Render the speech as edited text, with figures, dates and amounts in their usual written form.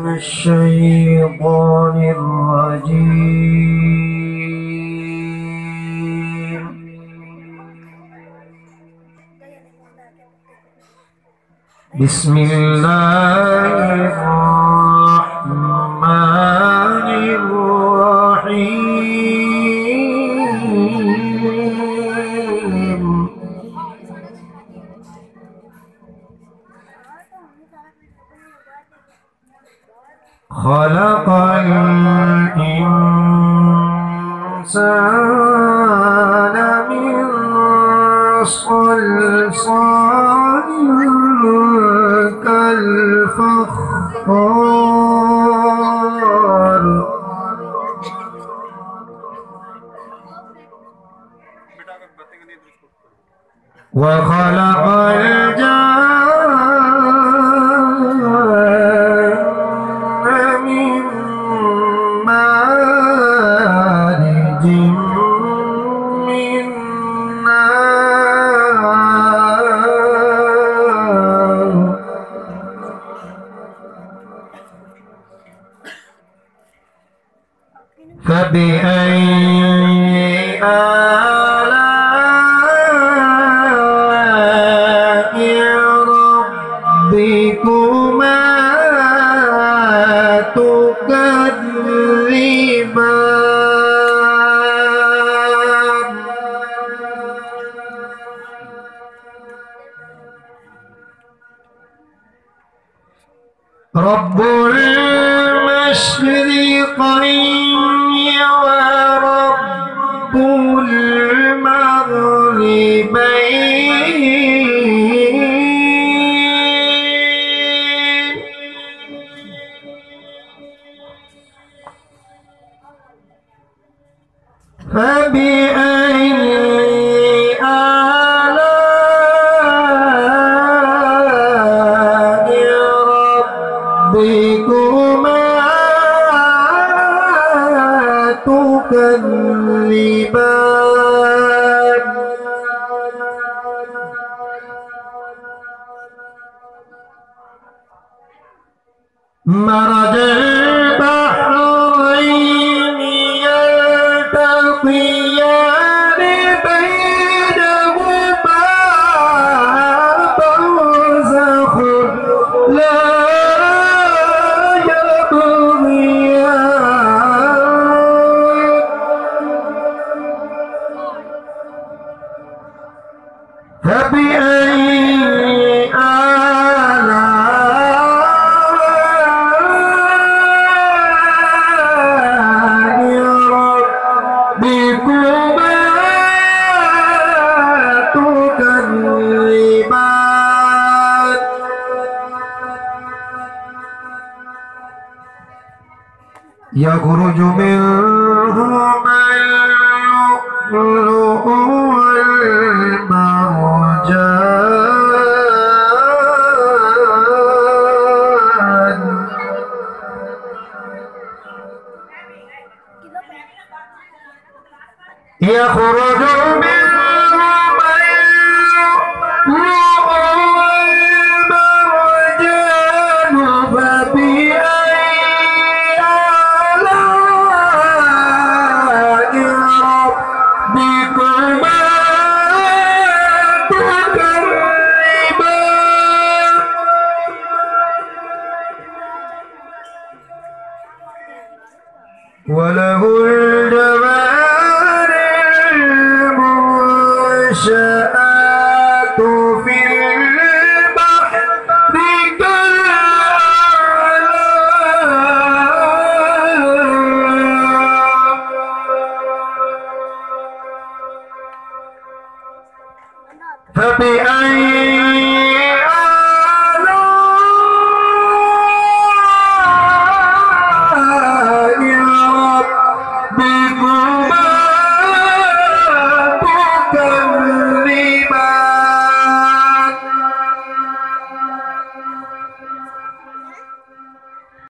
الشيطان الرجيم. بسم الله الرحمن الرحيم. خلق الإنسان من صلصال كالفخار وخلق الجان من مارج من نار فبأي آلاء ربكما تكذبان رب المشرقين ورب المغربين فبأي آلاء ربكما تكذبان مرج البحرين يلتقيان بينهما برزخ لا يبغيان فبأي آلاء ربكما تكذبان يخرج منهما اللؤلؤ والمرجان يخرج منهما اللؤلؤ والمرجان فبأي آلاء ربكما تكذبان وله الجوار المنشآت في البحر كالأعلام فبأي